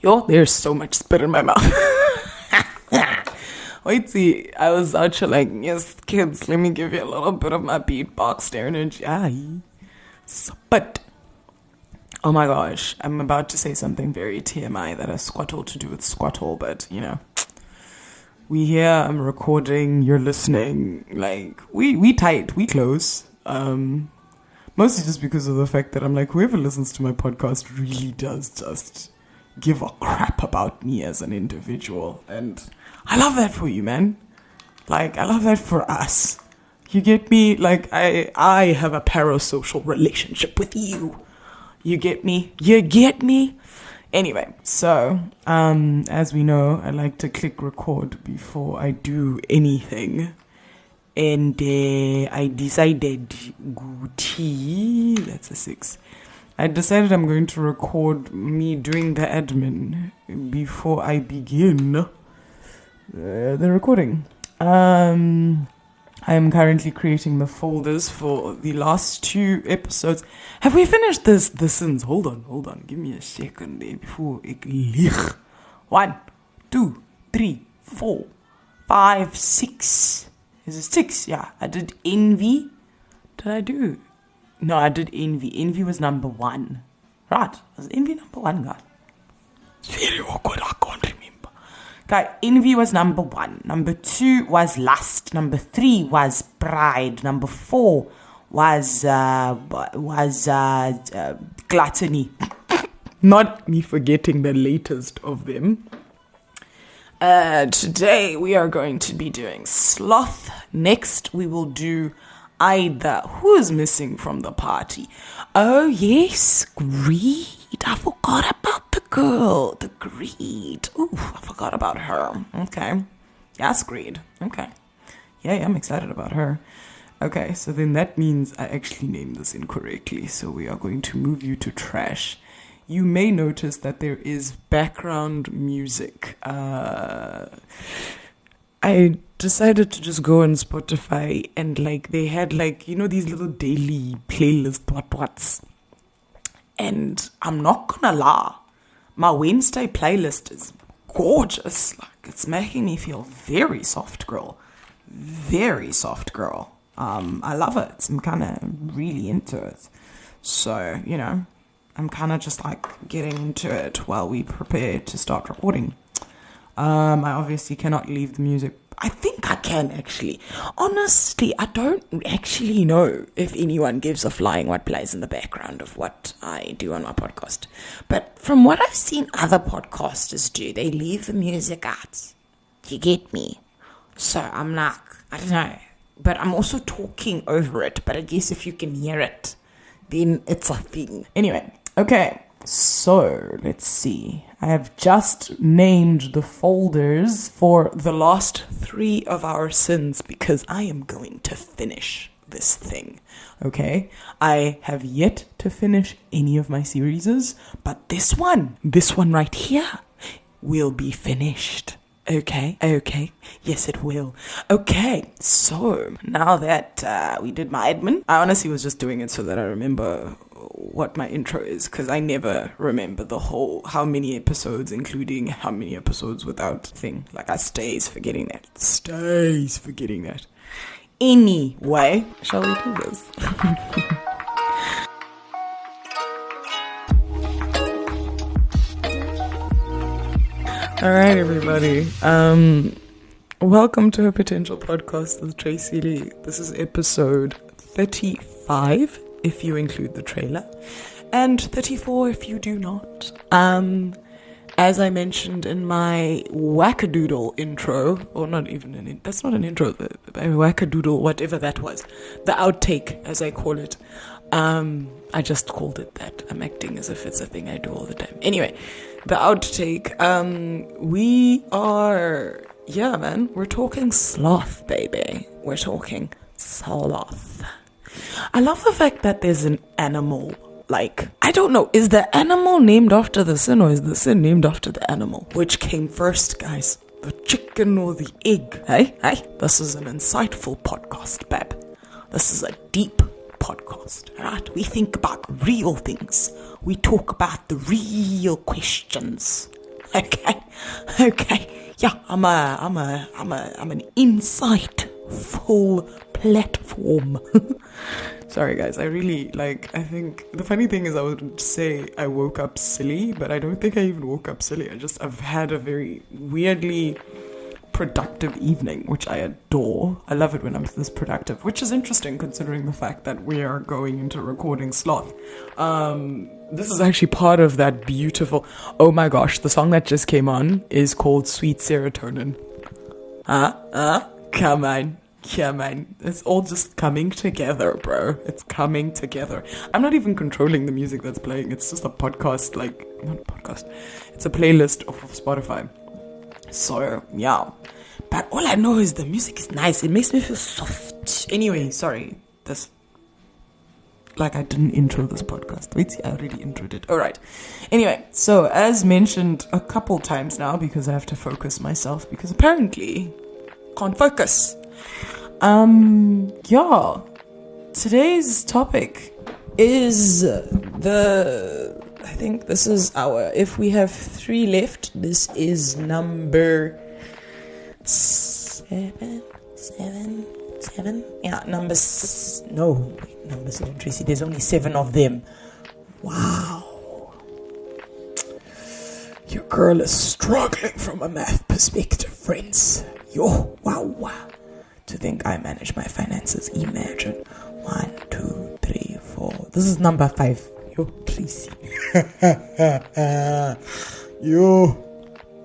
Yo, there's so much spit in my mouth. Wait, see, I was out here like, yes, kids, let me give you a little bit of my beatbox energy. But, oh my gosh, I'm about to say something very TMI that has squattle to do with squattle, but, you know, we here, I'm recording, you're listening, like, we tight, we close, mostly just because of the fact that I'm like, whoever listens to my podcast really does just give a crap about me as an individual, and I love that for you, man. Like, I love that for us. You get me? Like, I have a parasocial relationship with you. You get me? You get me? Anyway, so, as we know, I like to click record before I do anything. And I decided, that's a 6. I decided I'm going to record me doing the admin before I begin the recording. I am currently creating the folders for the last 2 episodes. Have we finished the sins? Hold on. Give me a second there before ik lieg. 1, 2, 3, 4, 5, 6. Is it 6? Yeah. I did envy. Did I do? No, I did envy. Envy was number 1. Right. Was envy number 1, guys? It's very awkward. I can't remember. Okay, envy was number 1. Number 2 was lust. Number 3 was pride. Number 4 was gluttony. Not me forgetting the latest of them. Today we are going to be doing sloth. Next we will do either. Who is missing from the party? Oh yes, greed. I forgot about the girl. The greed. Ooh, I forgot about her. Okay. Yes, greed. Okay. Yeah, I'm excited about her. Okay, so then that means I actually named this incorrectly. So we are going to move you to trash. You may notice that there is background music. I decided to just go on Spotify and like they had like, you know, these little daily playlist what's. And I'm not gonna lie, my Wednesday playlist is gorgeous. Like, it's making me feel very soft girl. Very soft girl. I love it. I'm kind of really into it. So, you know, I'm kind of just like getting into it while we prepare to start recording. I obviously cannot leave the music. I think I can actually. Honestly, I don't actually know if anyone gives a flying what plays in the background of what I do on my podcast. But from what I've seen other podcasters do, they leave the music out. You get me? So I'm like, I don't know. But I'm also talking over it. But I guess if you can hear it, then it's a thing. Anyway, okay. So, let's see. I have just named the folders for the last 3 of our sins because I am going to finish this thing, okay? I have yet to finish any of my series, but this one right here will be finished. Okay. Yes, it will. Okay, so now that we did my admin, I honestly was just doing it so that I remember what my intro is, because I never remember the whole how many episodes, including how many episodes without thing. Like, I stays forgetting that. Anyway, shall we do this? All right, everybody. Welcome to a potential podcast with Tracy Lee. This is episode 35, if you include the trailer, and 34 if you do not. As I mentioned in my wackadoodle intro, or not even that's not an intro, the wackadoodle, whatever that was, the outtake, as I call it. I just called it that. I'm acting as if it's a thing I do all the time. Anyway, the outtake, we're talking sloth, baby. We're talking sloth. I love the fact that there's an animal. Like, I don't know, is the animal named after the sin, or is the sin named after the animal? Which came first, guys? The chicken or the egg? Hey, this is an insightful podcast, babe. This is a deep podcast, right? We think about real things. We talk about the real questions. Okay. Yeah, I'm an insightful platform. Sorry guys, I think the funny thing is I would say I woke up silly, but I don't think I even woke up silly. I've had a very weirdly productive evening, which I adore. I love it when I'm this productive, which is interesting considering the fact that we are going into recording Sloth. This is actually part of that beautiful, oh my gosh, the song that just came on is called Sweet Serotonin. Come on. It's all just coming together, bro. It's coming together. I'm not even controlling the music that's playing. It's just a podcast, not a podcast. It's a playlist of Spotify. So, yeah. But all I know is the music is nice. It makes me feel soft. Anyway, sorry. I didn't intro this podcast. Wait, I already introed it. Alright. Anyway, so as mentioned a couple times now, because I have to focus myself, because apparently can't focus. Yeah. Today's topic is I think this is if we have 3 left, this is number 7. Yeah, number 7, Tracy. There's only 7 of them. Wow. Your girl is struggling from a math perspective, friends. Yo, wow. To think I manage my finances. Imagine. 1, 2, 3, 4. This is number 5. Yo, Tracy. Yo,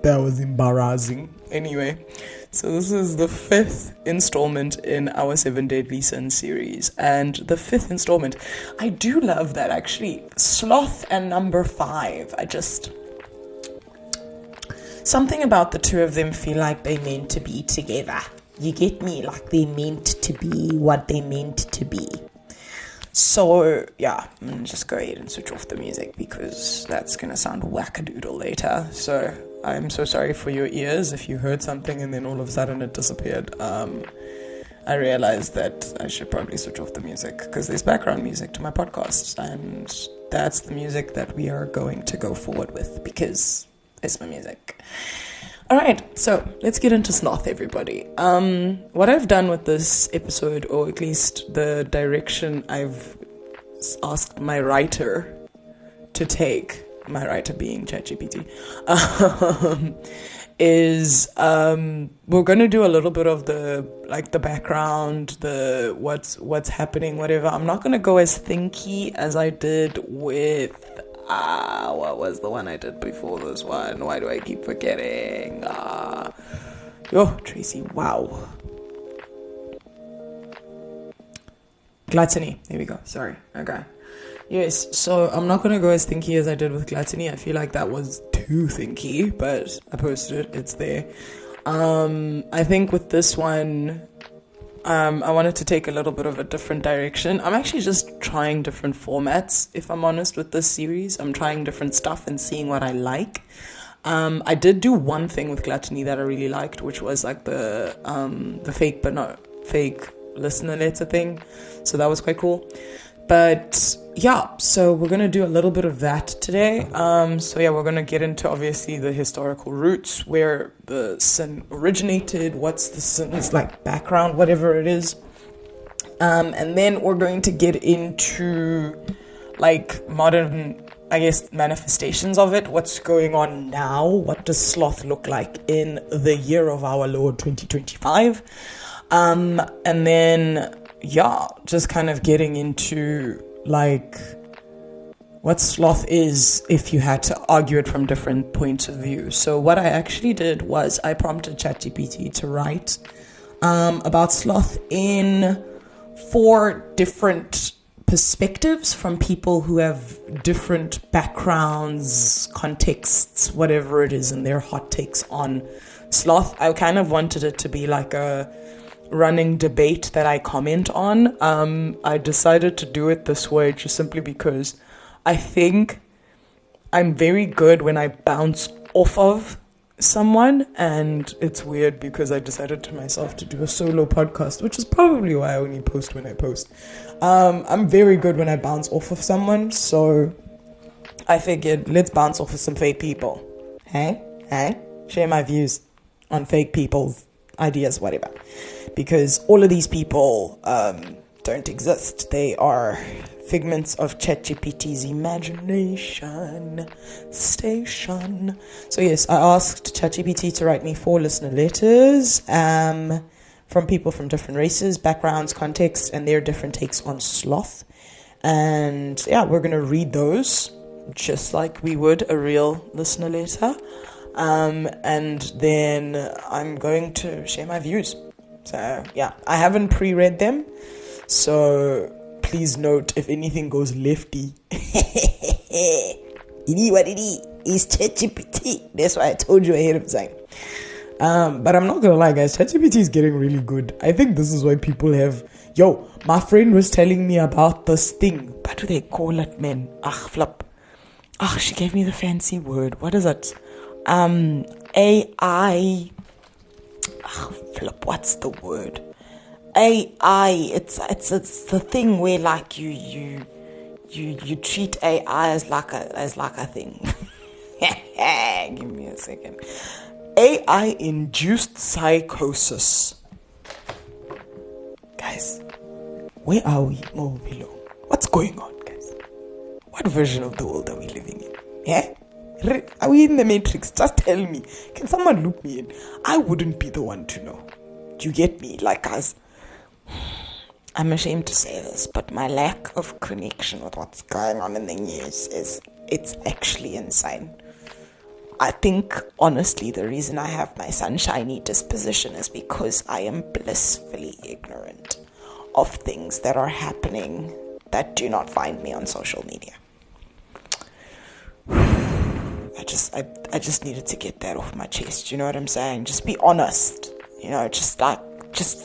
that was embarrassing. Anyway, so this is the 5th installment in our 7 Deadly Sins series. And the 5th installment, I do love that actually. Sloth and number 5. Something about the two of them feel like they meant to be together. You get me? Like they meant to be what they meant to be. So, yeah, I'm going to just go ahead and switch off the music because that's going to sound wackadoodle later. So, I'm so sorry for your ears if you heard something and then all of a sudden it disappeared. I realized that I should probably switch off the music because there's background music to my podcast. And that's the music that we are going to go forward with because it's my music. Alright, so let's get into Sloth, everybody. What I've done with this episode, or at least the direction I've asked my writer to take, my writer being ChatGPT, is we're going to do a little bit of the background, the what's happening, whatever. I'm not going to go as thinky as I did with what was the one I did before this one? Why do I keep forgetting? Tracy, wow. Gluttony. There we go. Sorry. Okay. Yes, so I'm not going to go as thinky as I did with Gluttony. I feel like that was too thinky, but I posted it. It's there. I think with this one, I wanted to take a little bit of a different direction. I'm actually just trying different formats, if I'm honest, with this series. I'm trying different stuff and seeing what I like. I did do one thing with Gluttony that I really liked, which was like the fake listener letter thing. So that was quite cool. But yeah, so we're going to do a little bit of that today. We're going to get into obviously the historical roots, where the sin originated, what's the sin's background, whatever it is. And then we're going to get into modern, manifestations of it. What's going on now? What does sloth look like in the year of our Lord 2025? And then just kind of getting into what sloth is if you had to argue it from different points of view. So what I actually did was I prompted ChatGPT to write about sloth in 4 different perspectives from people who have different backgrounds, contexts, whatever it is, and their hot takes on sloth. I kind of wanted it to be like a running debate that I comment on. I decided to do it this way just simply because I think I'm very good when I bounce off of someone, and it's weird because I decided to myself to do a solo podcast, which is probably why I only post when I post. I'm very good when I bounce off of someone, so I figured let's bounce off of some fake people. Hey? Share my views on fake people's ideas, whatever. Because all of these people don't exist. They are figments of ChatGPT's imagination station. So yes, I asked ChatGPT to write me 4 listener letters from people from different races, backgrounds, contexts, and their different takes on sloth. And yeah, we're going to read those just like we would a real listener letter. And then I'm going to share my views. So yeah, I haven't pre-read them. So please note if anything goes lefty. It is what it is. It's ChatGPT. That's why I told you ahead of time. But I'm not gonna lie, guys. ChatGPT is getting really good. I think this is why people have. My friend was telling me about this thing. What do they call it, man? Flip. She gave me the fancy word. What is it? AI. Flip. What's the word? AI. It's the thing where like you treat AI as like a thing. Give me a second. AI induced psychosis. Guys, where are we? More below. What's going on, guys? What version of the world are we living in? Yeah? Are we in the Matrix? Just tell me. Can someone loop me in? I wouldn't be the one to know. Do you get me? Like, guys, I'm ashamed to say this, but my lack of connection with what's going on in the news it's actually insane. I think, honestly, the reason I have my sunshiny disposition is because I am blissfully ignorant of things that are happening that do not find me on social media. I just needed to get that off my chest. You know what I'm saying? Just be honest. You know, just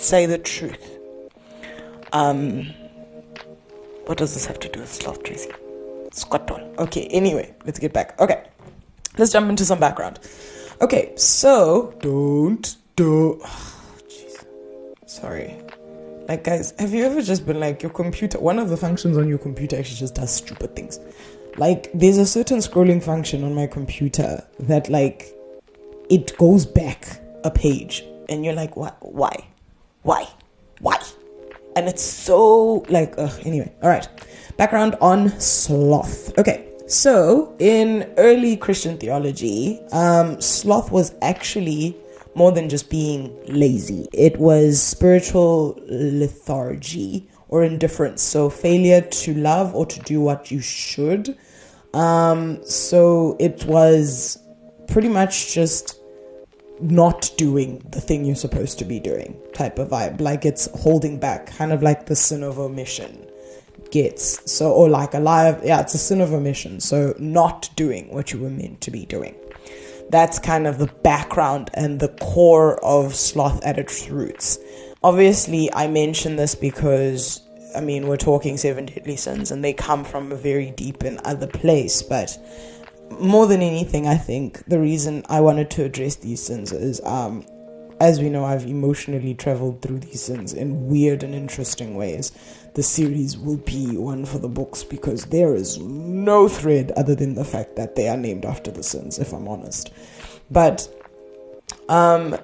say the truth. What does this have to do with sloth, Tracy? Squat doll. Okay, anyway, let's get back. Okay, let's jump into some background. Okay, so sorry. Like, guys, have you ever just been like, your computer, one of the functions on your computer actually just does stupid things? Like, there's a certain scrolling function on my computer that, like, it goes back a page. And you're like, what? Why? And it's so, like, anyway. All right. Background on sloth. Okay. So, in early Christian theology, sloth was actually more than just being lazy. It was spiritual lethargy or indifference. So failure to love or to do what you should. So it was pretty much just not doing the thing you're supposed to be doing type of vibe. Like, it's holding back, kind of like the sin of omission gets. So, or like it's a sin of omission. So not doing what you were meant to be doing. That's kind of the background and the core of sloth at its roots. Obviously, I mention this because, I mean, we're talking 7 deadly sins and they come from a very deep and other place. But more than anything, I think the reason I wanted to address these sins is, as we know, I've emotionally traveled through these sins in weird and interesting ways. The series will be one for the books because there is no thread other than the fact that they are named after the sins, if I'm honest. But I'm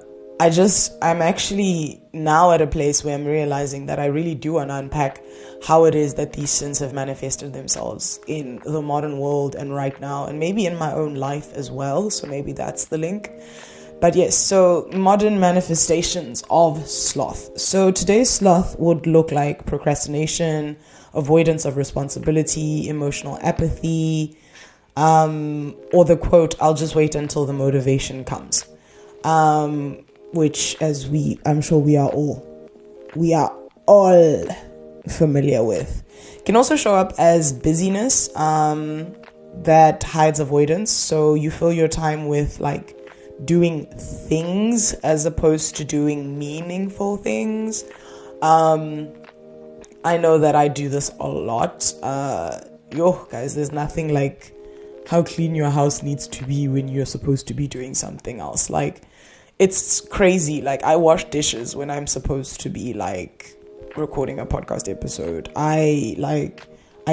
actually now at a place where I'm realizing that I really do want to unpack how it is that these sins have manifested themselves in the modern world and right now, and maybe in my own life as well. So maybe that's the link. But yes, so modern manifestations of sloth. So today's sloth would look like procrastination, avoidance of responsibility, emotional apathy, or the quote, "I'll just wait until the motivation comes." Which, I'm sure we are all familiar with. Can also show up as busyness, that hides avoidance. So you fill your time with like doing things as opposed to doing meaningful things. I know that I do this a lot. Guys, there's nothing like how clean your house needs to be when you're supposed to be doing something else. Like, it's crazy. Like, I wash dishes when I'm supposed to be like recording a podcast episode. I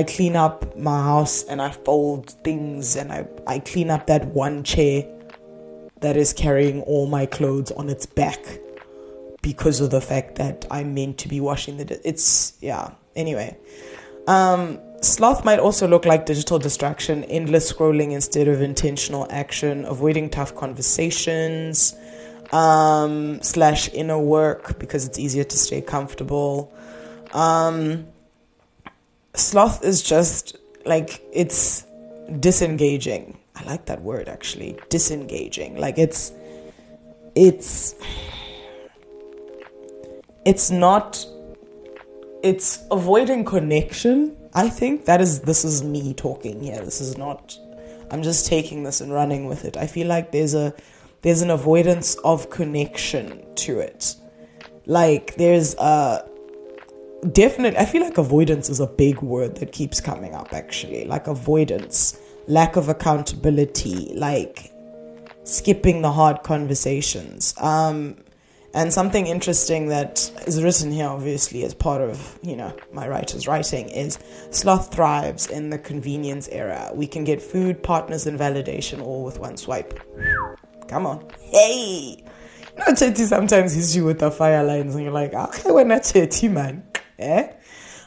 clean up my house and I fold things and I clean up that one chair that is carrying all my clothes on its back because of the fact that I'm meant to be washing anyway. Sloth might also look like digital distraction, endless scrolling instead of intentional action, avoiding tough conversations, / inner work because it's easier to stay comfortable. Sloth is just like, it's disengaging. I like that word actually, disengaging. Like it's avoiding connection. I think this is me talking here. This is not, I'm just taking this and running with it. I feel like there's an avoidance of connection to it. Like there's definitely, I feel like avoidance is a big word that keeps coming up actually. Like avoidance, lack of accountability, like skipping the hard conversations. And something interesting that is written here, obviously, as part of, my writer's writing, is sloth thrives in the convenience era. We can get food, partners, and validation all with one swipe. Come on. Hey! Chetty sometimes hits you with the fire lines and you're like, okay, we're not Chetty, man. Eh?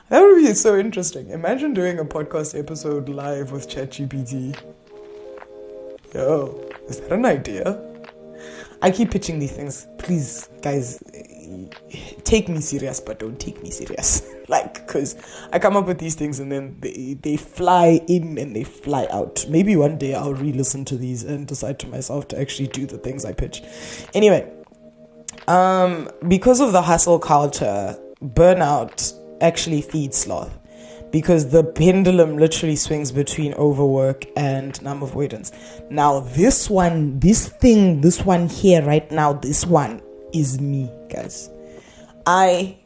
That would be so interesting. Imagine doing a podcast episode live with ChatGPT. Yo, is that an idea? I keep pitching these things. Please, guys, take me serious, but don't take me serious. Because I come up with these things and then they fly in and they fly out. Maybe one day I'll re-listen to these and decide to myself to actually do the things I pitch. Anyway, because of the hustle culture, burnout actually feeds sloth. Because the pendulum literally swings between overwork and numb avoidance. Now, this one here right now, this one is me, guys. I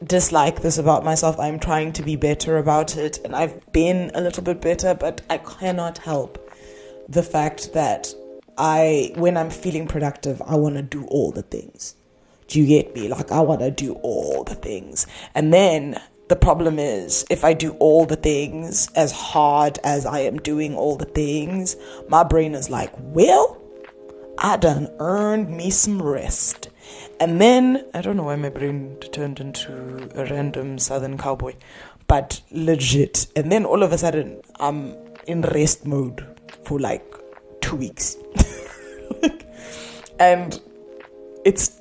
dislike this about myself. I'm trying to be better about it, and I've been a little bit better, but I cannot help the fact that when I'm feeling productive, I want to do all the things. Do you get me? Like, I want to do all the things. And then the problem is, if I do all the things as hard as I am doing all the things, my brain is like, well, I done earned me some rest. And then, I don't know why my brain turned into a random southern cowboy, but legit. And then all of a sudden, I'm in rest mode for like 2 weeks. And it's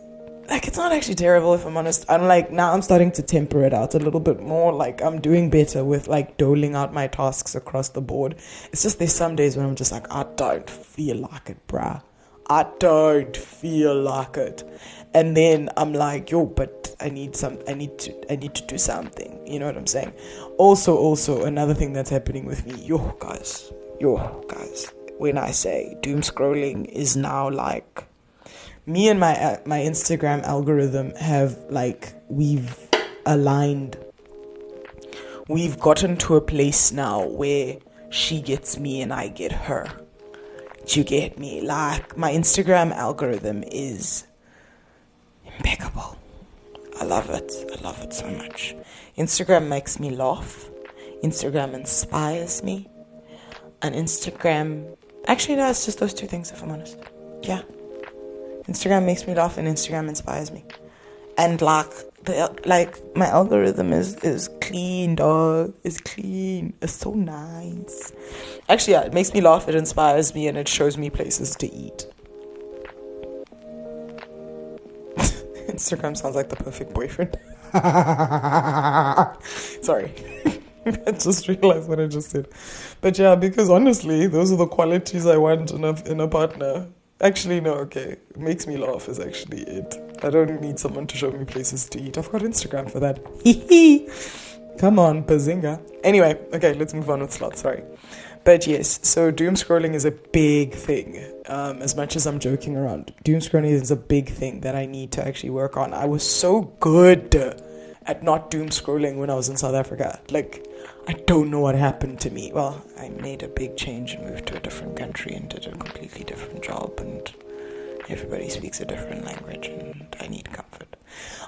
not actually terrible, if I'm honest. Now I'm starting to temper it out a little bit more. Like, I'm doing better with like doling out my tasks across the board. It's just there's some days when I'm just like, I don't feel like it, bruh. I don't feel like it. And then I'm like, yo, but I need to do something. You know what I'm saying? Also another thing that's happening with me, yo guys, when I say doom scrolling is now like, me and my Instagram algorithm have we've aligned. We've gotten to a place now where she gets me and I get her. Do you get me? Like, my Instagram algorithm is impeccable. I love it. I love it so much. Instagram makes me laugh. Instagram inspires me. And Instagram, actually no, it's just those two things, if I'm honest. Yeah. Instagram makes me laugh and Instagram inspires me. And my algorithm is clean, dog. It's clean. It's so nice. Actually, yeah, it makes me laugh, it inspires me, and it shows me places to eat. Instagram sounds like the perfect boyfriend. Sorry. I just realized what I just said. But yeah, because honestly, those are the qualities I want in a partner. Actually, no, okay. It makes me laugh is actually it. I don't need someone to show me places to eat. I've got Instagram for that. Come on, bazinga. Anyway, okay, let's move on with sloth, sorry. But yes, so doom scrolling is a big thing. As much as I'm joking around, doom scrolling is a big thing that I need to actually work on. I was so good at not doom scrolling when I was in South Africa. I don't know what happened to me. Well, I made a big change and moved to a different country and did a completely different job, and everybody speaks a different language and I need comfort.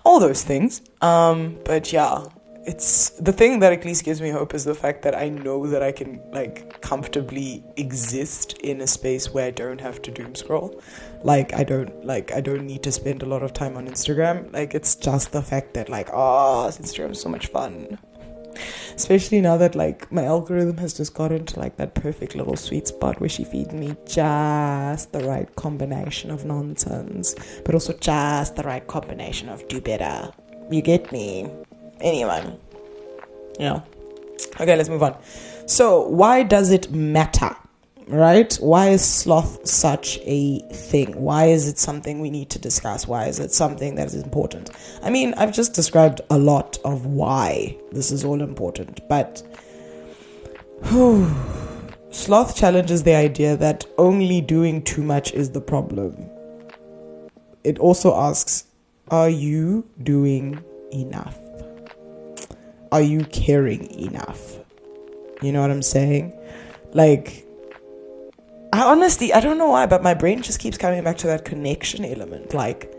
All those things. But yeah, it's the thing that at least gives me hope is the fact that I know that I can like comfortably exist in a space where I don't have to doom scroll. Like I don't need to spend a lot of time on Instagram. Like it's just the fact that like, Instagram is so much fun. Especially now that like my algorithm has just got into like that perfect little sweet spot where she feeds me just the right combination of nonsense, but also just the right combination of do better. You get me? Anyway, okay, let's move on. So why does it matter? Right? Why is sloth such a thing? Why is it something we need to discuss? Why is it something that is important? I mean, I've just described a lot of why this is all important, but sloth challenges the idea that only doing too much is the problem. It also asks, are you doing enough? Are you caring enough? You know what I'm saying? Like, I don't know why, but my brain just keeps coming back to that connection element. Like,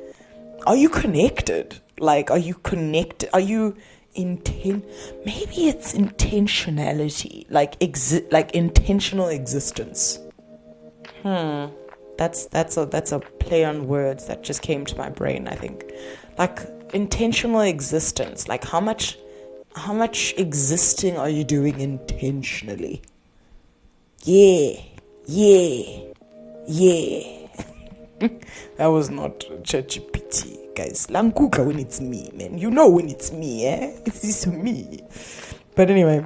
are you connected? Like, are you connected? Are you maybe it's intentionality, like intentional existence. That's a play on words that just came to my brain, I think. Like intentional existence. Like how much existing are you doing intentionally? Yeah. That was not ChatGPT, guys. Languka when it's me, man. You know when it's me, eh? It's me. But anyway,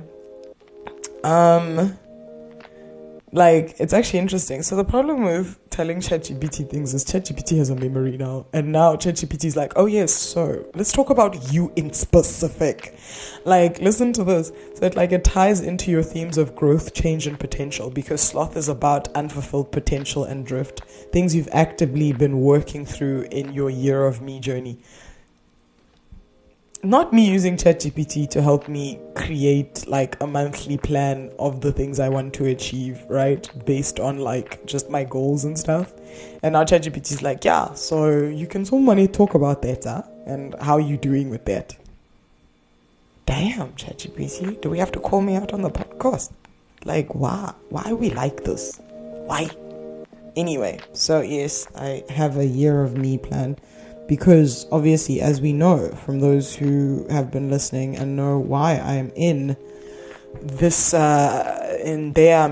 like it's actually interesting. So the problem with telling ChatGPT things is ChatGPT has a memory now, and now ChatGPT is like, oh yes, so let's talk about you in specific. Like, listen to this. So it ties into your themes of growth, change, and potential, because sloth is about unfulfilled potential and drift, things you've actively been working through in your year of me journey. Not me using ChatGPT to help me create like a monthly plan of the things I want to achieve, right? Based on like just my goals and stuff. And now ChatGPT is like, yeah, so you can so money talk about that, and how you doing with that. Damn, ChatGPT, do we have to call me out on the podcast? Like, why? Why are we like this? Why? Anyway, so yes, I have a year of me plan. Because obviously, as we know from those who have been listening and know why I am in this, in therein.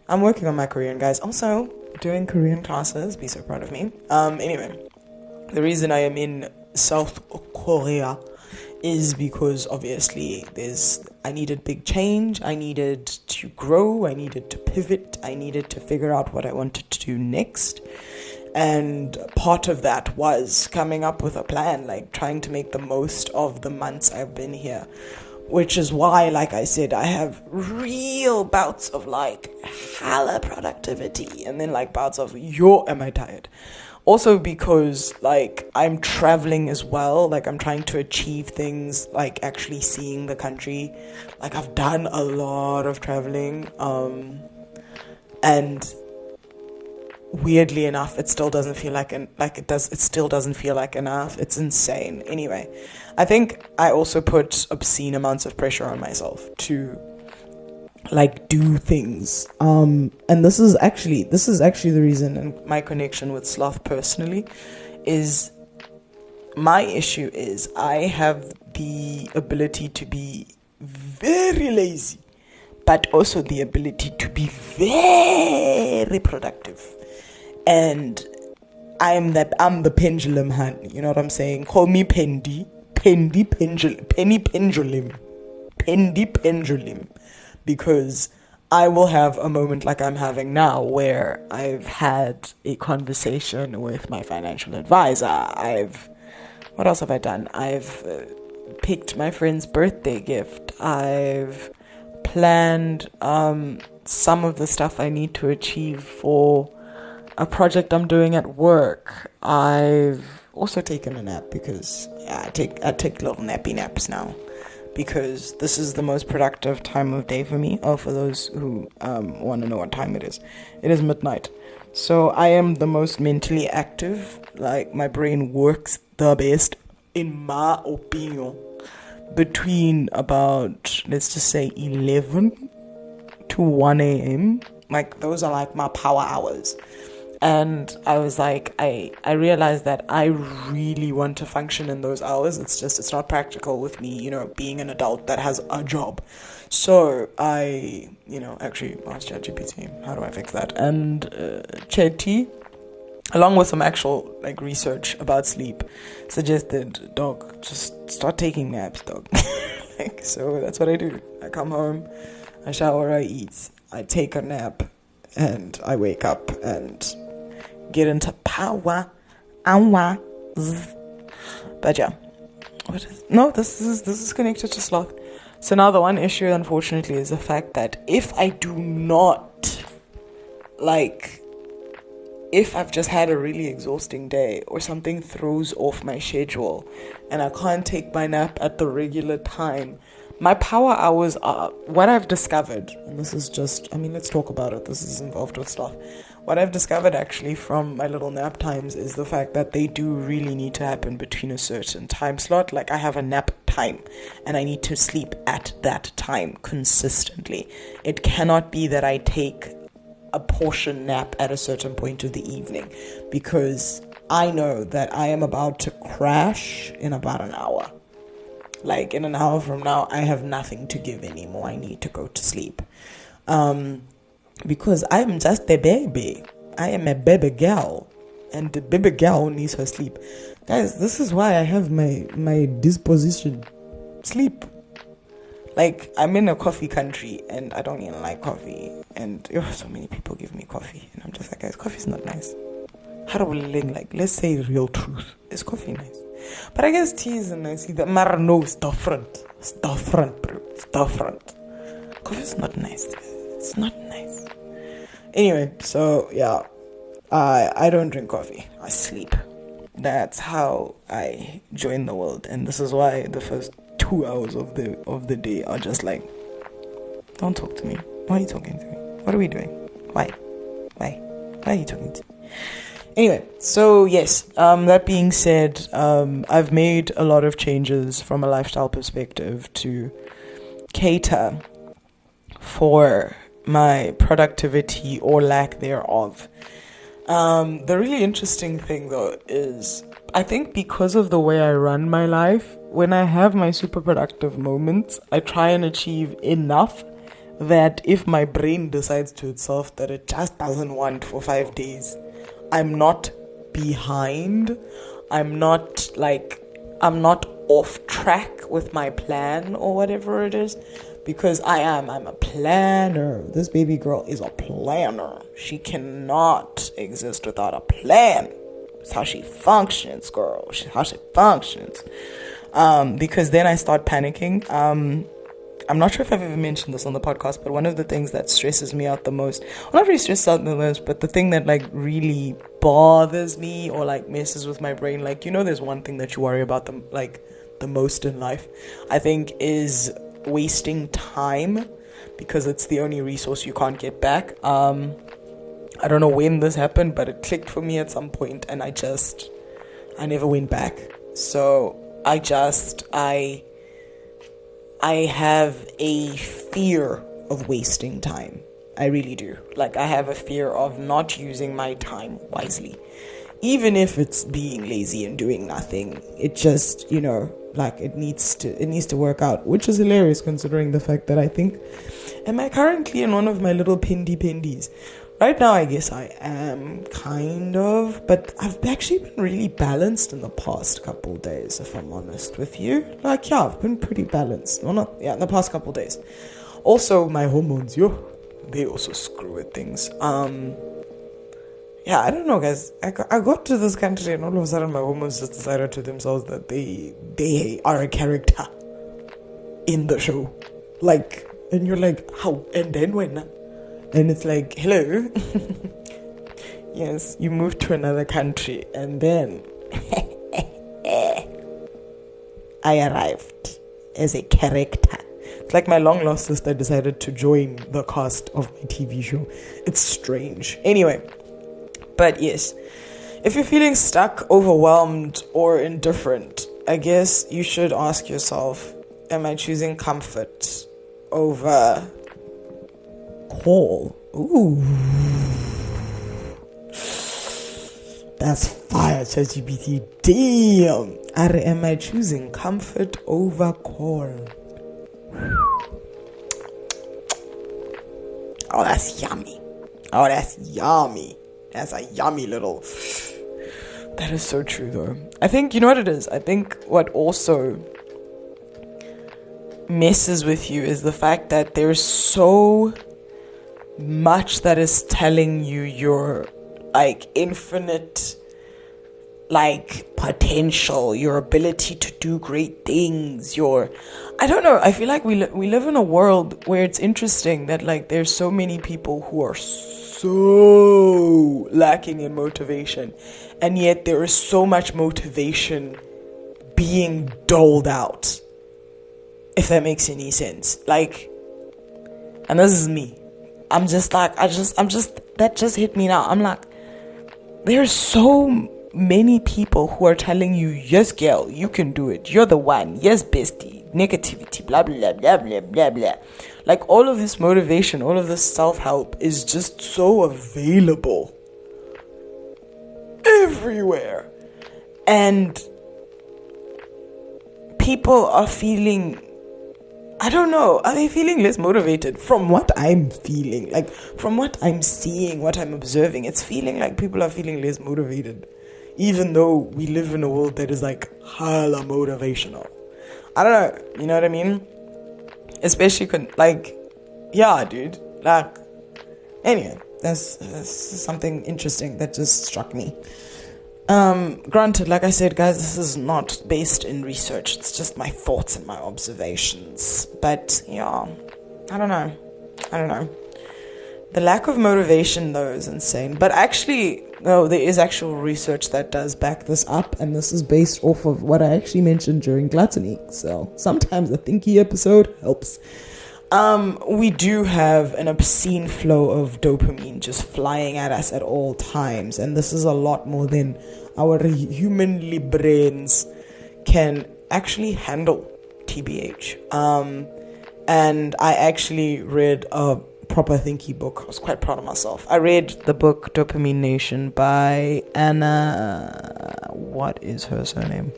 I'm working on my Korean, guys. Also, doing Korean classes. Be so proud of me. Anyway, the reason I am in South Korea is because obviously I needed big change, I needed to grow, I needed to pivot, I needed to figure out what I wanted to do next. And part of that was coming up with a plan, like trying to make the most of the months I've been here. Which is why, like I said, I have real bouts of like hella productivity and then like bouts of am I tired? Also because, like, I'm traveling as well. Like, I'm trying to achieve things, like, actually seeing the country. Like, I've done a lot of traveling. And weirdly enough, it still doesn't feel it still doesn't feel like enough. It's insane. Anyway, I think I also put obscene amounts of pressure on myself to like do things, and this is actually the reason, and my connection with sloth personally is, my issue is I have the ability to be very lazy, but also the ability to be very productive, and I'm the pendulum hand, you know what I'm saying? Call me penny pendulum, because I will have a moment like I'm having now where I've had a conversation with my financial advisor. What else have I done? I've picked my friend's birthday gift. I've planned some of the stuff I need to achieve for a project I'm doing at work. I've also taken a nap because I take little nappy naps now, because this is the most productive time of day for me. Oh, for those who want to know what time it is midnight. So I am the most mentally active. Like, my brain works the best, in my opinion, between about, let's just say, 11 to 1 a.m. Like, those are like my power hours. And I was like, I realized that I really want to function in those hours. It's not practical with me, being an adult that has a job. So I, actually asked ChatGPT, how do I fix that? And Chatty, along with some actual research about sleep, suggested, dog, just start taking naps, dog. So that's what I do. I come home, I shower, I eat, I take a nap, and I wake up and get into power hours. But yeah, this is connected to sloth. So now the one issue, unfortunately, is the fact that if I do not, if I've just had a really exhausting day or something throws off my schedule and I can't take my nap at the regular time, my power hours are what I've discovered. And this is just, let's talk about it. This is involved with stuff. What I've discovered actually from my little nap times is the fact that they do really need to happen between a certain time slot. Like, I have a nap time and I need to sleep at that time consistently. It cannot be that I take a portion nap at a certain point of the evening, because I know that I am about to crash in about an hour. Like, in an hour from now, I have nothing to give anymore. I need to go to sleep. Because I'm just a baby. I am a baby girl. And the baby girl needs her sleep. Guys, this is why I have my disposition. Sleep. Like, I'm in a coffee country and I don't even like coffee. And so many people give me coffee. And I'm just like, guys, coffee's not nice. How do we let's say the real truth. Is coffee nice? But I guess tea isn't nice either. Mara, no, it's different. It's different, bro. It's different. Coffee's not nice. It's not nice. Anyway, so yeah, I don't drink coffee. I sleep. That's how I join the world. And this is why the first 2 hours of the day are just like, don't talk to me. Why are you talking to me? What are we doing? Why are you talking to me? Anyway, so yes, that being said, I've made a lot of changes from a lifestyle perspective to cater for my productivity or lack thereof. The really interesting thing, though, is I think because of the way I run my life, when I have my super productive moments, I try and achieve enough that if my brain decides to itself that it just doesn't want for 5 days, I'm not behind. I'm not off track with my plan or whatever it is, because I'm a planner. This baby girl is a planner. She cannot exist without a plan. It's how she functions, girl. How she functions. Because then I start panicking. I'm not sure if I've ever mentioned this on the podcast, but one of the things that stresses me out the most, well, not really stresses out the most, but the thing that really bothers me or messes with my brain, there's one thing that you worry about the most in life, I think, is wasting time, because it's the only resource you can't get back. I don't know when this happened, but it clicked for me at some point, and I never went back. So I have a fear of wasting time. I really do. I have a fear of not using my time wisely. Even if it's being lazy and doing nothing, it just, it needs to work out, which is hilarious considering the fact that I think, am I currently in one of my little pendies? Right now, I guess I am, kind of, but I've actually been really balanced in the past couple days, if I'm honest with you. I've been pretty balanced. In the past couple days. Also, my hormones, they also screw with things. I don't know, guys. I got to this country and all of a sudden my hormones just decided to themselves that they are a character in the show. And you're like, how? And then when? And it's like, hello. Yes, you moved to another country and then I arrived as a character. It's like my long lost sister decided to join the cast of my TV show. It's strange. Anyway, But yes, if you're feeling stuck, overwhelmed, or indifferent, I guess you should ask yourself, am I choosing comfort over call? Ooh. That's fire, ChatGPT. Damn. Am I choosing comfort over call? Oh, that's yummy. Oh, that's yummy. That's a yummy little... That is so true, though. I think, you know what it is? I think what also messes with you is the fact that there's so much that is telling you your, like, infinite, like, potential, your ability to do great things, I don't know, I feel like we live in a world where it's interesting that, like, there's so many people who are so lacking in motivation, and yet there is so much motivation being doled out, if that makes any sense. Like, and this is me, I'm just like, that just hit me now. I'm like, there's so many people who are telling you, yes girl, you can do it, you're the one, yes bestie, negativity, blah blah blah blah blah blah. Like, all of this motivation, all of this self-help is just so available everywhere, and people are feeling, I don't know, are they feeling less motivated? From what I'm feeling, like, from what I'm seeing, what I'm observing, it's feeling like people are feeling less motivated, even though we live in a world that is like hella motivational. I don't know, you know what I mean? Especially, like, yeah, dude, like, anyway, that's something interesting that just struck me. Granted, like I said, guys, this is not based in research, it's just my thoughts and my observations, but yeah, I don't know. The lack of motivation, though, is insane. But actually, no, there is actual research that does back this up, and this is based off of what I actually mentioned during gluttony. So sometimes a thinky episode helps. We do have an obscene flow of dopamine just flying at us at all times, and this is a lot more than our humanly brains can actually handle, TBH. And I actually read a proper thinky book. I was quite proud of myself. I read the book Dopamine Nation by Anna, what is her surname?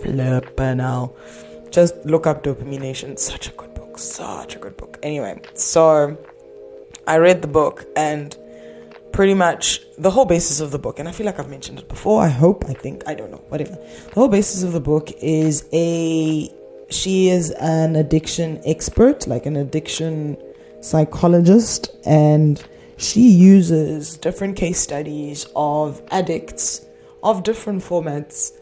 Flippanel. Just look up Dopamine Nation. Such a good book. Anyway, so I read the book, and pretty much the whole basis of the book, and I feel like I've mentioned it before, I don't know, whatever. The whole basis of the book is she is an addiction expert, like an addiction psychologist, and she uses different case studies of addicts of different formats,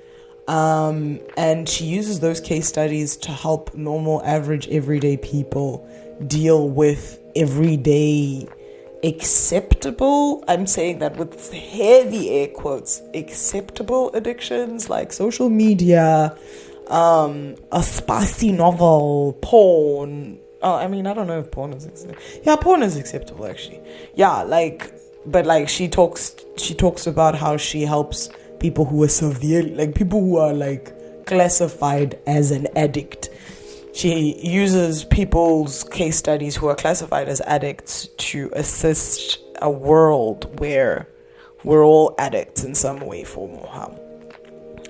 and she uses those case studies to help normal, average, everyday people deal with everyday acceptable, I'm saying that with heavy air quotes, acceptable addictions like social media, a spicy novel, porn. I mean, I don't know if porn is acceptable. Yeah, porn is acceptable, actually. Yeah, like, but like she talks about how she helps people who are severe, like people who are like classified as an addict. She uses people's case studies who are classified as addicts to assist a world where we're all addicts in some way, form, or how.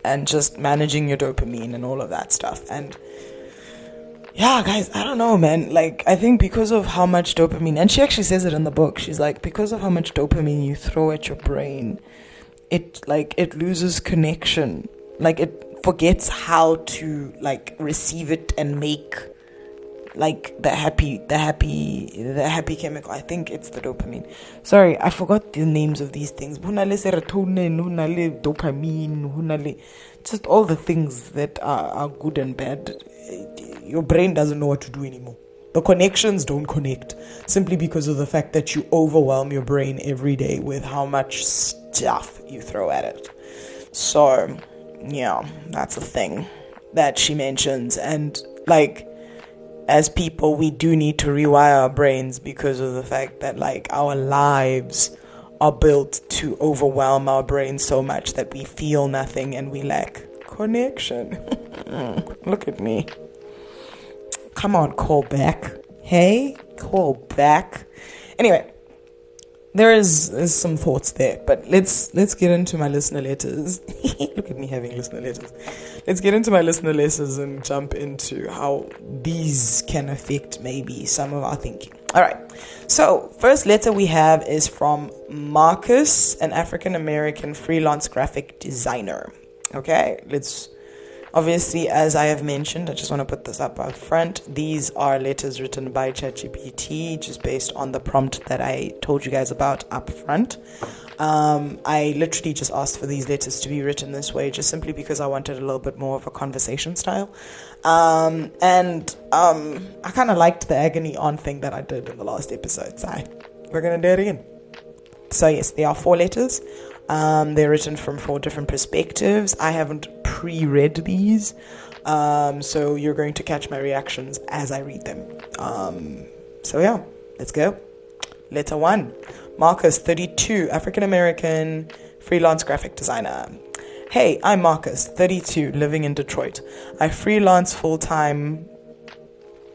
And just managing your dopamine and all of that stuff. And yeah, guys, I don't know, man. Like, I think because of how much dopamine, and she actually says it in the book, she's like, because of how much dopamine you throw at your brain, it loses connection. Like, it forgets how to like receive it and make like the happy chemical. I think it's the dopamine. Sorry, I forgot the names of these things. Hunale serotonin, hunale dopamine, hunale, just all the things that are good and bad. Your brain doesn't know what to do anymore. The connections don't connect simply because of the fact that you overwhelm your brain every day with how much stuff you throw at it. So yeah, that's a thing that she mentions. And like, as people, we do need to rewire our brains because of the fact that like our lives are built to overwhelm our brain so much that we feel nothing and we lack connection. Look at me. Come on, call back. Hey, call back. Anyway, there is some thoughts there, but let's get into my listener letters. Look at me having listener letters. Let's get into my listener letters and jump into how these can affect maybe some of our thinking. All right. So first letter we have is from Marcus, an African-American freelance graphic designer. Okay, obviously, as I have mentioned, I just want to put this up front. These are letters written by ChatGPT, just based on the prompt that I told you guys about up front. I literally just asked for these letters to be written this way, just simply because I wanted a little bit more of a conversation style. I kind of liked the agony on thing that I did in the last episode, so we're going to do it again. So yes, there are 4 letters. They're written from 4 different perspectives. I haven't pre-read these, so you're going to catch my reactions as I read them. So yeah, let's go. Letter 1, Marcus, 32, African-American, freelance graphic designer. Hey, I'm Marcus, 32, living in Detroit. I freelance full-time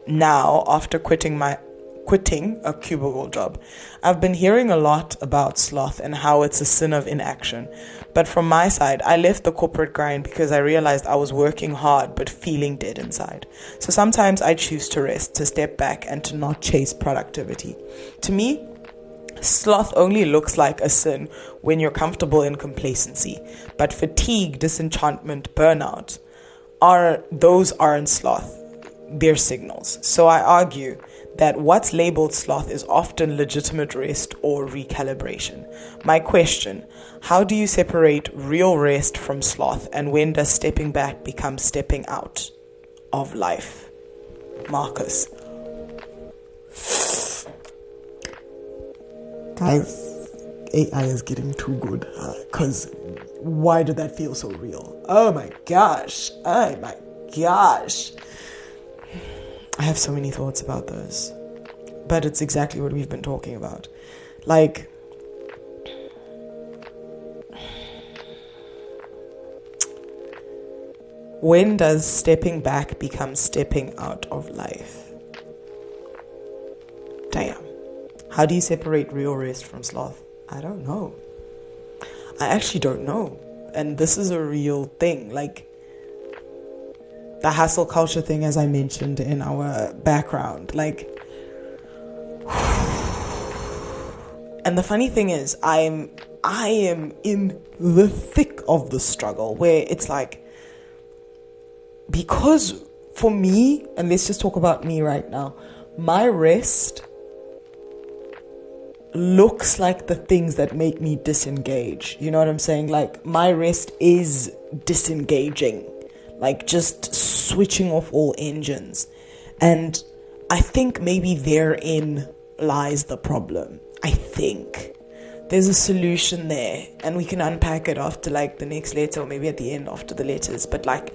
now after quitting a cubicle job. I've been hearing a lot about sloth and how it's a sin of inaction. But from my side, I left the corporate grind because I realized I was working hard but feeling dead inside. So sometimes I choose to rest, to step back, and to not chase productivity. To me, sloth only looks like a sin when you're comfortable in complacency. But fatigue, disenchantment, burnout, aren't sloth. They're signals. So I argue that what's labeled sloth is often legitimate rest or recalibration. My question, how do you separate real rest from sloth, and when does stepping back become stepping out of life? Marcus. Guys, AI is getting too good, because why did that feel so real? Oh my gosh. I have so many thoughts about this, but it's exactly what we've been talking about. Like, when does stepping back become stepping out of life? Damn. How do you separate real rest from sloth? I don't know. I actually don't know. And this is a real thing. Like, the hustle culture thing, as I mentioned in our background, like, and the funny thing is, I am in the thick of the struggle where it's like, because for me, and let's just talk about me right now, my rest looks like the things that make me disengage. You know what I'm saying? Like, my rest is disengaging. Like, just switching off all engines. And I think maybe therein lies the problem. I think there's a solution there, and we can unpack it after like the next letter, or maybe at the end after the letters. But like,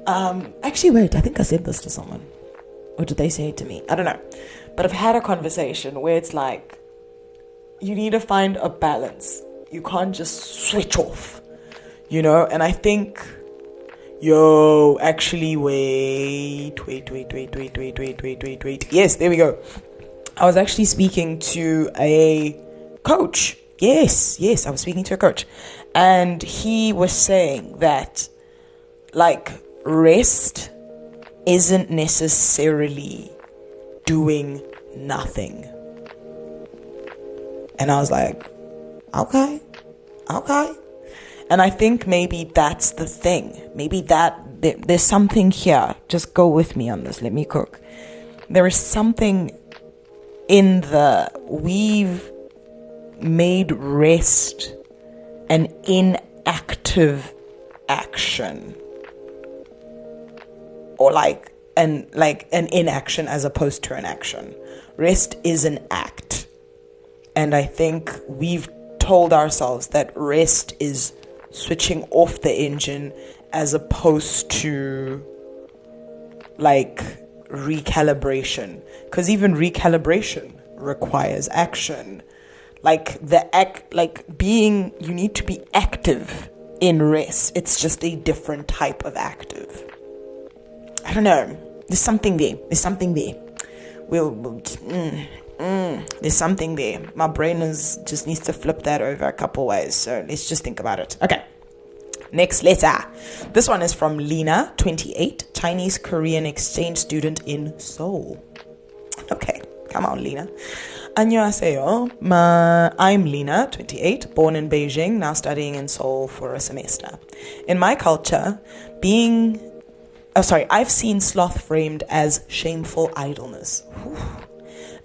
actually wait, I think I said this to someone, or did they say it to me? I don't know. But I've had a conversation where it's like, you need to find a balance. You can't just switch off, you know? And I think, actually, wait. Yes, there we go. I was actually speaking to a coach. Yes, I was speaking to a coach. And he was saying that, like, rest isn't necessarily doing nothing. And I was like, okay. And I think maybe that's the thing. Maybe there's something here. Just go with me on this. Let me cook. There is something we've made rest an inactive action. Or like an inaction as opposed to an action. Rest is an act. And I think we've told ourselves that rest is switching off the engine as opposed to like recalibration, because even recalibration requires action. Like you need to be active in rest. It's just a different type of active. I don't know. There's something there. There's something there. There's something there. My brain just needs to flip that over a couple ways. So let's just think about it. Okay. Next letter. This one is from Lena, 28, Chinese Korean exchange student in Seoul. Okay. Come on, Lena. Annyeonghaseyo. I'm Lena, 28, born in Beijing, now studying in Seoul for a semester. In my culture, I've seen sloth framed as shameful idleness.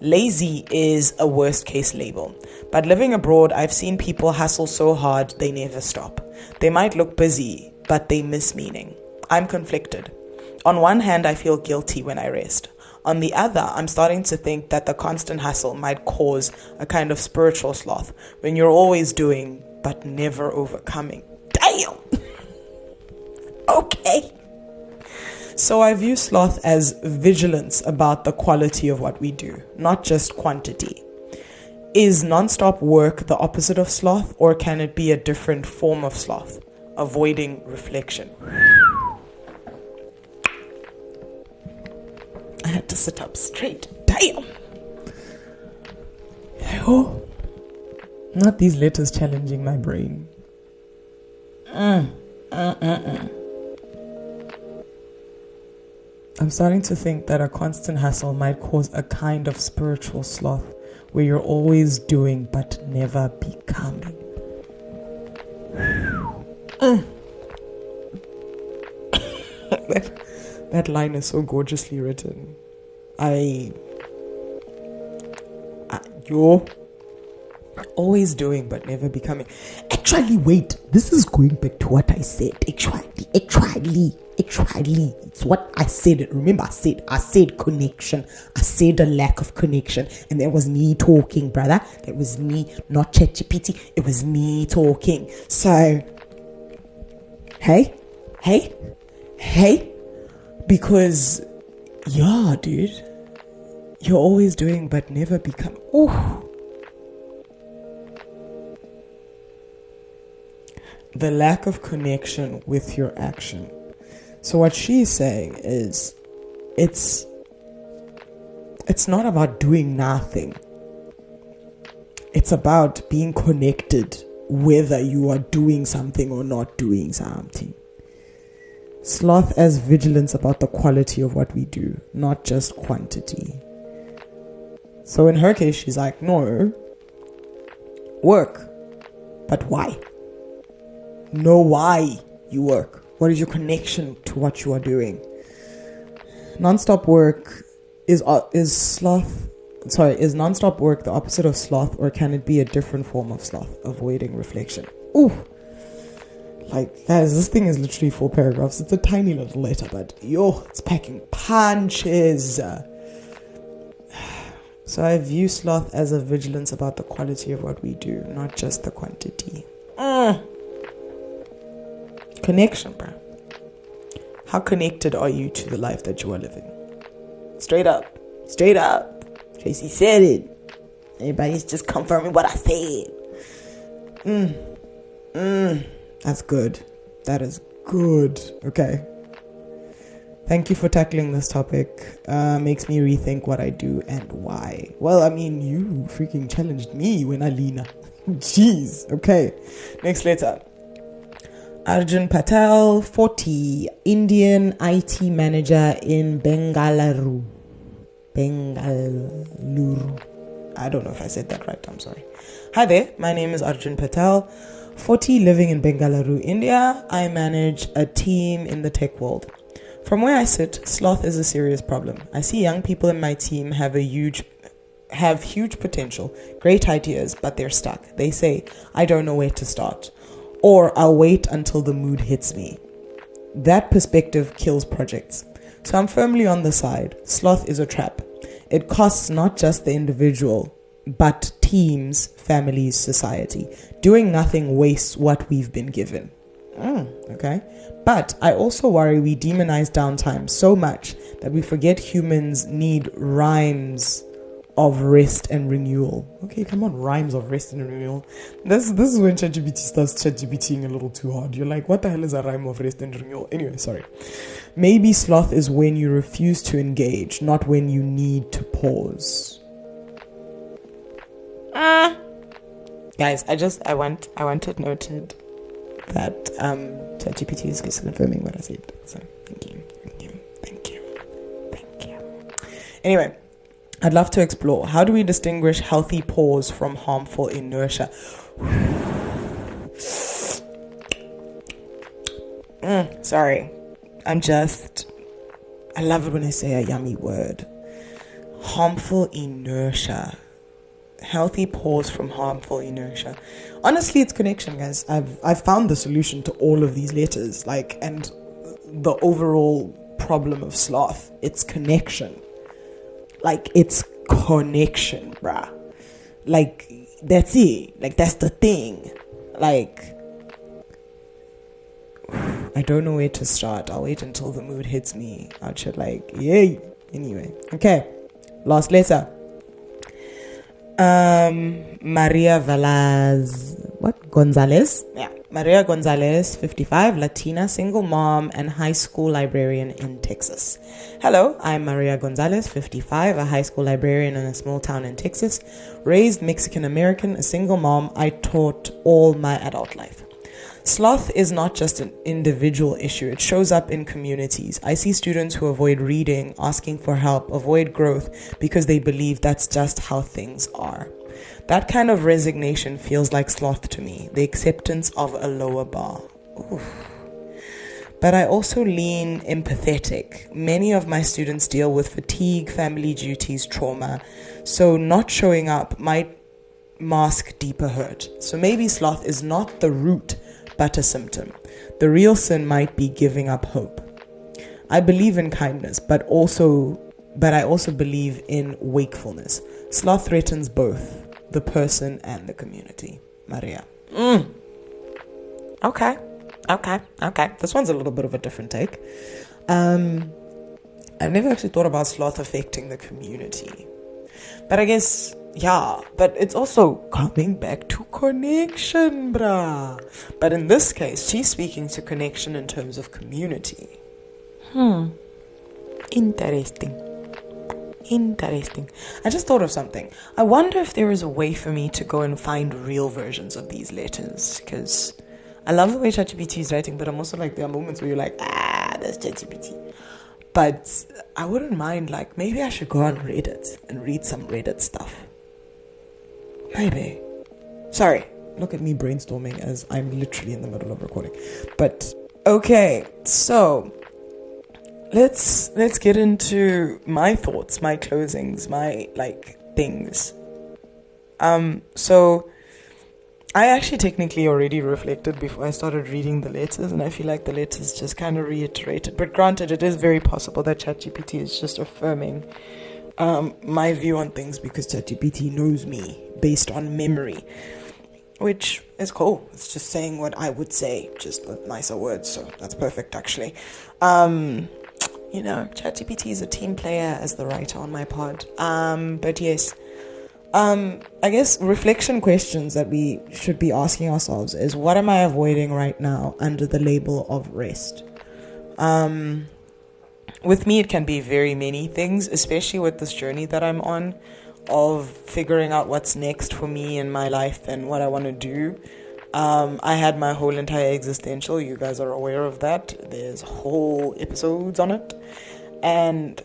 Lazy is a worst case label. But living abroad, I've seen people hustle so hard they never stop. They might look busy, but they miss meaning. I'm conflicted. On one hand, I feel guilty when I rest. On the other, I'm starting to think that the constant hustle might cause a kind of spiritual sloth when you're always doing but never overcoming. Damn! Okay. So I view sloth as vigilance about the quality of what we do, not just quantity. Is non-stop work the opposite of sloth, or can it be a different form of sloth? Avoiding reflection. I had to sit up straight. Damn. Oh, not these letters challenging my brain. I'm starting to think that a constant hustle might cause a kind of spiritual sloth where you're always doing but never becoming. That line is so gorgeously written. You're always doing but never becoming. Actually, wait. This is going back to what I said. Actually, it's what I said. Remember, I said connection. I said a lack of connection, and that was me talking, brother. That was me, not ChatGPT. It was me talking. So, hey, because, yeah, dude, you're always doing but never become. Ooh. The lack of connection with your action. So what she's saying is, it's not about doing nothing. It's about being connected, whether you are doing something or not doing something. Sloth as vigilance about the quality of what we do, not just quantity. So in her case, she's like, no, work, but why? Know why you work. What is your connection to what you are doing? Non-stop work is non-stop work the opposite of sloth, or can it be a different form of sloth? Avoiding reflection. Ooh. Like, guys, this thing is literally 4 paragraphs. It's a tiny little letter, but it's packing punches. So I view sloth as a vigilance about the quality of what we do, not just the quantity. Connection, bro. How connected are you to the life that you are living? Straight up. Tracy said it. Everybody's just confirming what I said. That's good. That is good. Okay. Thank you for tackling this topic. Makes me rethink what I do and why. Well, I mean, you freaking challenged me when I Lena. Jeez. Okay. Next letter. Arjun Patel, 40, Indian IT manager in Bengaluru. I don't know if I said that right. I'm sorry. Hi there. My name is Arjun Patel, 40, living in Bengaluru, India. I manage a team in the tech world. From where I sit, sloth is a serious problem. I see young people in my team have huge potential, great ideas, but they're stuck. They say, I don't know where to start, or I'll wait until the mood hits me. That perspective kills projects. So I'm firmly on the side. Sloth is a trap. It costs not just the individual, but teams, families, society. Doing nothing wastes what we've been given. Okay. But I also worry we demonize downtime so much that we forget humans need rhymes of rest and renewal. Okay, come on, rhymes of rest and renewal. This is when ChatGPT starts ChatGPTing a little too hard. You're like, what the hell is a rhyme of rest and renewal? Anyway, sorry. Maybe sloth is when you refuse to engage, not when you need to pause. Guys, I want it noted that ChatGPT is just confirming what I said. So thank you. Anyway, I'd love to explore, how do we distinguish healthy pause from harmful inertia? Sorry. I love it when I say a yummy word. Harmful inertia. Healthy pause from harmful inertia. Honestly, it's connection, guys. I've found the solution to all of these letters, and the overall problem of sloth. It's connection. It's connection, bruh. That's it. That's the thing. I don't know where to start. I'll wait until the mood hits me. I'll chat yay. Anyway, okay. Last letter. Maria Gonzalez? Yeah. Maria Gonzalez, 55, Latina, single mom, and high school librarian in Texas. Hello, I'm Maria Gonzalez, 55, a high school librarian in a small town in Texas. Raised Mexican-American, a single mom. I taught all my adult life. Sloth is not just an individual issue. It shows up in communities. I see students who avoid reading, asking for help, avoid growth because they believe that's just how things are. That kind of resignation feels like sloth to me, the acceptance of a lower bar. Oof. But I also lean empathetic. Many of my students deal with fatigue, family duties, trauma. So not showing up might mask deeper hurt. So maybe sloth is not the root, but a symptom. The real sin might be giving up hope. I believe in kindness, but I also believe in wakefulness. Sloth threatens both the person and the community. Maria. Okay. This one's a little bit of a different take. I've never actually thought about sloth affecting the community. But I guess, yeah, but it's also coming back to connection, bruh. But in this case, she's speaking to connection in terms of community. Interesting. I just thought of something. I wonder if there is a way for me to go and find real versions of these letters, because I love the way ChatGPT is writing, but I'm also there are moments where you're like, that's ChatGPT. But I wouldn't mind, maybe I should go on Reddit and read some Reddit stuff. Maybe. Sorry, look at me brainstorming as I'm literally in the middle of recording. But, okay, so let's get into my thoughts, my closings, my, things. So I actually technically already reflected before I started reading the letters, and I feel like the letters just kind of reiterated. But granted, it is very possible that ChatGPT is just affirming my view on things because ChatGPT knows me based on memory, which is cool. It's just saying what I would say, just with nicer words, so that's perfect, actually. ChatGPT is a team player as the writer on my pod. But yes, I guess reflection questions that we should be asking ourselves is, what am I avoiding right now under the label of rest? With me, it can be very many things, especially with this journey that I'm on of figuring out what's next for me in my life and what I want to do. I had my whole entire existential. You guys are aware of that. There's whole episodes on it. And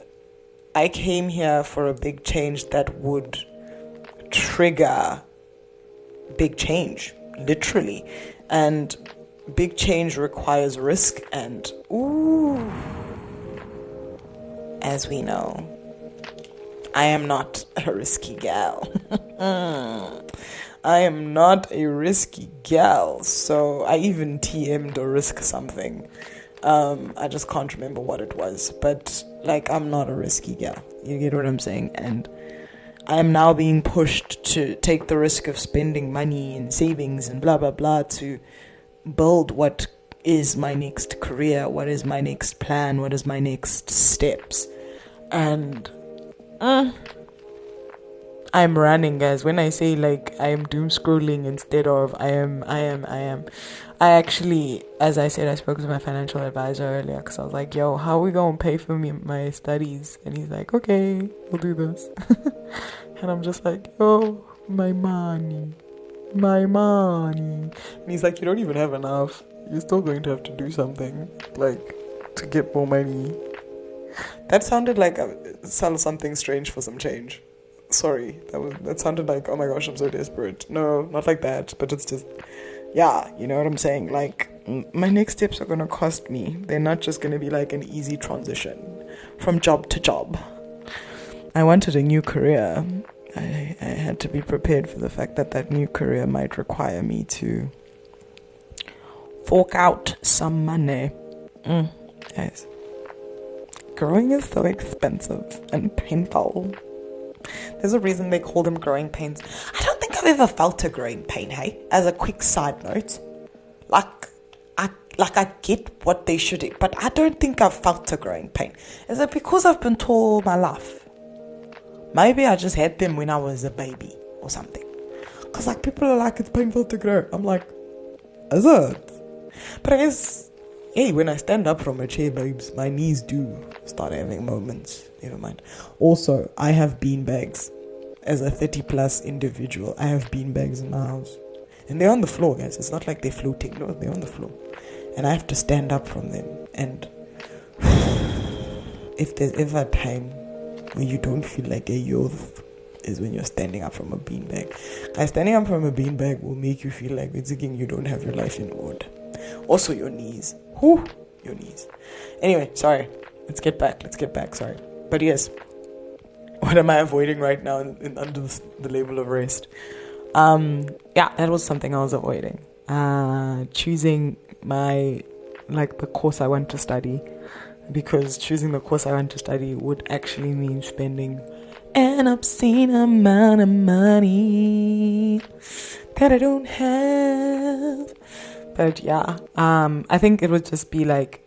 I came here for a big change that would trigger big change, literally. And big change requires risk. And, as we know, I am not a risky gal. I am not a risky gal, so I even TM'd or risk something. I just can't remember what it was, but I'm not a risky gal. You get what I'm saying? And I am now being pushed to take the risk of spending money and savings and blah, blah, blah to build what is my next career, what is my next plan, what is my next steps. And I'm running, guys. When I say like I am doom scrolling instead of I actually, as I said, I spoke to my financial advisor earlier because I was like, yo, how are we going to pay for my studies? And he's like, okay, we'll do this. And I'm just like, yo, my money. And he's like, you don't even have enough. You're still going to have to do something, like, to get more money. That sounded like something strange for some change. Sorry, that sounded like, oh my gosh, I'm so desperate. No, not like that, but it's just, yeah, you know what I'm saying? Like, my next steps are going to cost me. They're not just going to be like an easy transition from job to job. I wanted a new career. I had to be prepared for the fact that new career might require me to fork out some money. Guys, growing is so expensive and painful. There's a reason they call them growing pains. I don't think I've ever felt a growing pain, hey? As a quick side note. I get what they should, but I don't think I've felt a growing pain. Is it because I've been tall all my life? Maybe I just had them when I was a baby or something. Because like people are like, it's painful to grow. I'm like, is it? But I guess, hey, when I stand up from a chair, babes, my knees do start having moments. Never mind. Also, I have beanbags. As a 30 plus individual, I have beanbags in my house. And they're on the floor, guys. It's not like they're floating. No, they're on the floor. And I have to stand up from them. And if there's ever a time when you don't feel like a youth, is when you're standing up from a beanbag. Guys, standing up from a beanbag will make you feel like it's again you don't have your life in order. Also your knees. Whew, your knees. Anyway, sorry. Let's get back, sorry. But yes, what am I avoiding right now under the label of rest? Yeah, that was something I was avoiding. Choosing the course I want to study, because choosing the course I want to study would actually mean spending an obscene amount of money that I don't have. But yeah, I think it would just be like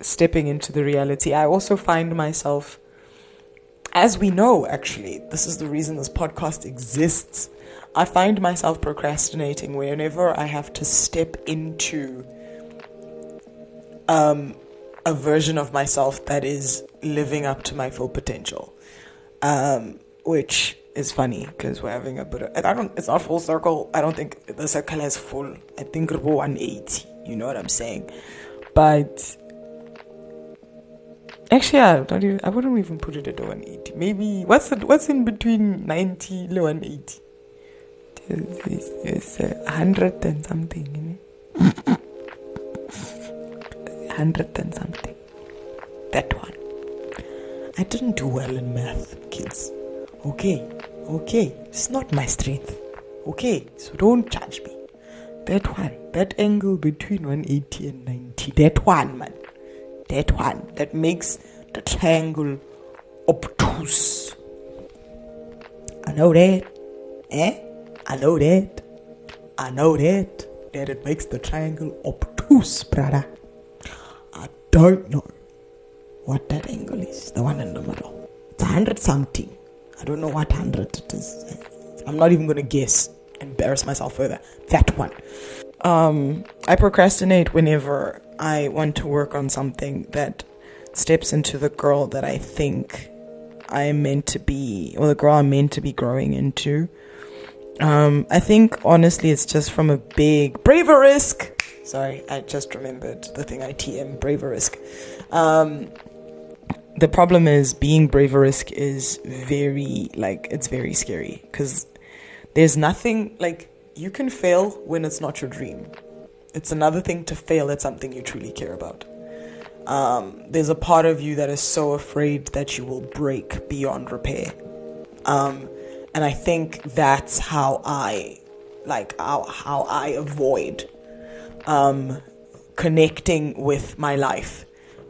stepping into the reality. I also find myself, as we know, actually, this is the reason this podcast exists. I find myself procrastinating whenever I have to step into a version of myself that is living up to my full potential. Which is funny because we're having a bit of, it's not full circle. I don't think the circle is full. I think we're 180. You know what I'm saying? But actually, I wouldn't even put it at 180. Maybe what's in between 90 and 180? It's 100 and something, you know? 100 and something. That one. I didn't do well in math, kids. Okay. It's not my strength. Okay, so don't judge me. That one. That angle between 180 and 90. That one, man. That one. That makes the triangle obtuse. I know that. I know that. That it makes the triangle obtuse, brother. I don't know what that angle is. The one in the middle. It's 100 something. I don't know what 100 it is. I'm not even going to guess. Embarrass myself further. That one. I procrastinate whenever I want to work on something that steps into the girl that I think I am meant to be, or the girl I'm meant to be growing into. I think honestly it's just from a big braver risk. Sorry, I just remembered the thing I TM, braver risk. The problem is being braver risk is it's very scary because there's nothing, you can fail when it's not your dream. It's another thing to fail at something you truly care about. There's a part of you that is so afraid that you will break beyond repair. And I think that's how I avoid connecting with my life.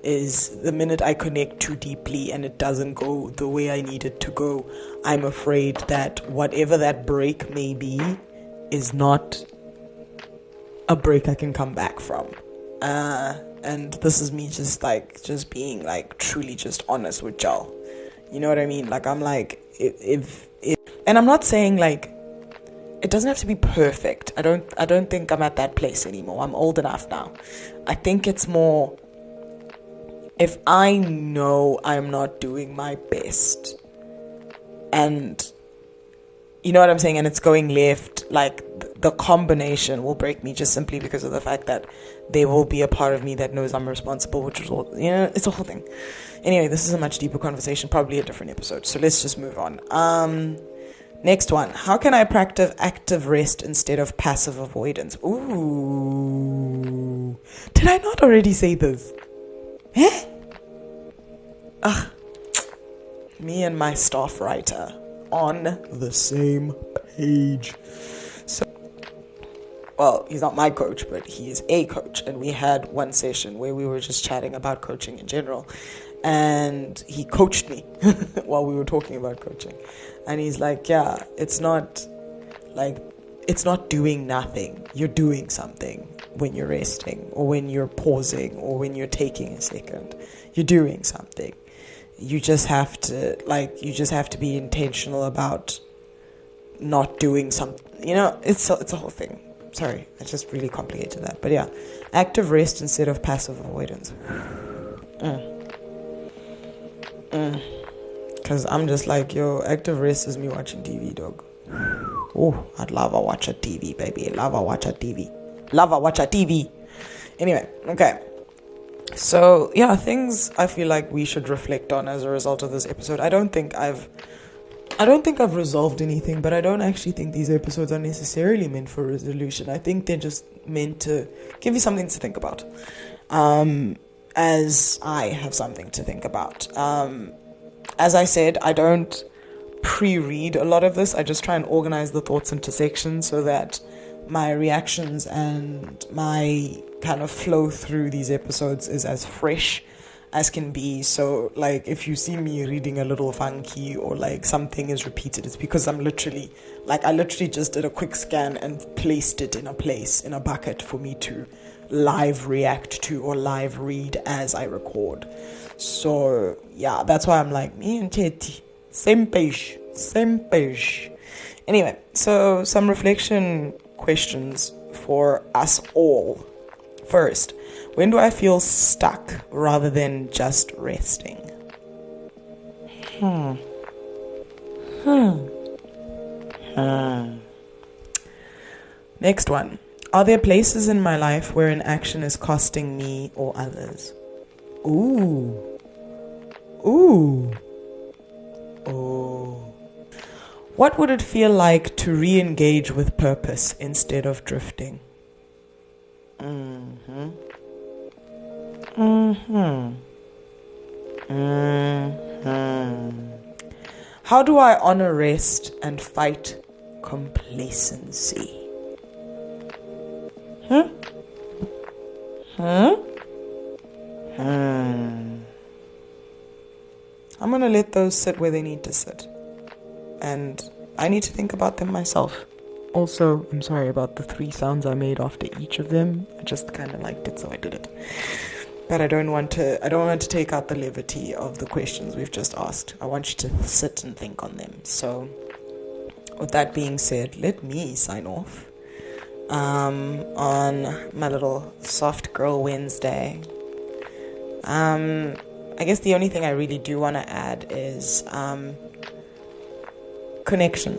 Is the minute I connect too deeply and it doesn't go the way I need it to go, I'm afraid that whatever that break may be is not a break I can come back from. And this is me just being truly just honest with y'all. You know what I mean? I'm if And I'm not saying like, it doesn't have to be perfect. I don't think I'm at that place anymore. I'm old enough now. I think it's more, if I know I'm not doing my best, and you know what I'm saying, and it's going left, like the combination will break me just simply because of the fact that there will be a part of me that knows I'm responsible, which is all, it's a whole thing. Anyway, this is a much deeper conversation, probably a different episode. So let's just move on. Next one. How can I practice active rest instead of passive avoidance? Ooh. Did I not already say this? Me and my staff writer on the same page. So, well, he's not my coach, but he is a coach. And we had one session where we were just chatting about coaching in general. And he coached me while we were talking about coaching. And he's like, yeah, it's not doing nothing. You're doing something when you're resting, or when you're pausing, or when you're taking a second. You're doing something. You just have to be intentional about not doing something. It's a whole thing. Sorry, I just really complicated that. But yeah, active rest instead of passive avoidance. Because I'm just like, active rest is me watching TV, dog. Oh, I'd love to watch a TV, baby. Love to watch a TV. Anyway, okay. So, yeah, things I feel like we should reflect on as a result of this episode. I don't think I've resolved anything, but I don't actually think these episodes are necessarily meant for resolution. I think they're just meant to give you something to think about. As I have something to think about. As I said, I don't pre-read a lot of this. I just try and organize the thoughts into sections so that my reactions and my kind of flow through these episodes is as fresh as can be. So, like, if you see me reading a little funky or like something is repeated, it's because I literally just did a quick scan and placed it in a place, in a bucket for me to live react to or live read as I record. So yeah, that's why I'm like, me and Teti, same page. Anyway, so some reflection questions for us all. First, when do I feel stuck rather than just resting? Next one. Are there places in my life where an action is costing me or others? Ooh. What would it feel like to re-engage with purpose instead of drifting? How do I honor rest and fight complacency? I'm going to let those sit where they need to sit. And I need to think about them myself. Also, I'm sorry about the 3 sounds I made after each of them. I just kind of liked it, so I did it. But I don't want to take out the levity of the questions we've just asked. I want you to sit and think on them. So, with that being said, let me sign off on my little soft girl Wednesday. I guess the only thing I really do want to add is connection.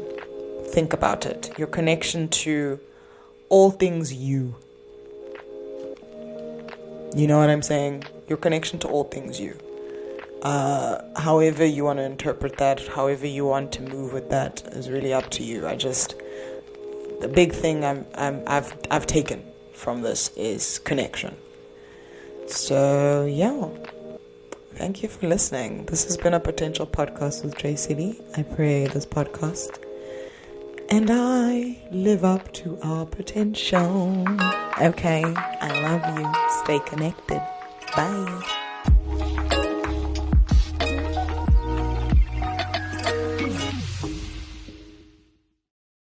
Think about it. Your connection to all things you. You know what I'm saying? Your connection to all things you. However you want to interpret that, however you want to move with that is really up to you. The big thing I've taken from this is connection. So yeah. Thank you for listening. This has been a potential podcast with Dre City. I pray this podcast and I live up to our potential. Okay, I love you. Stay connected. Bye.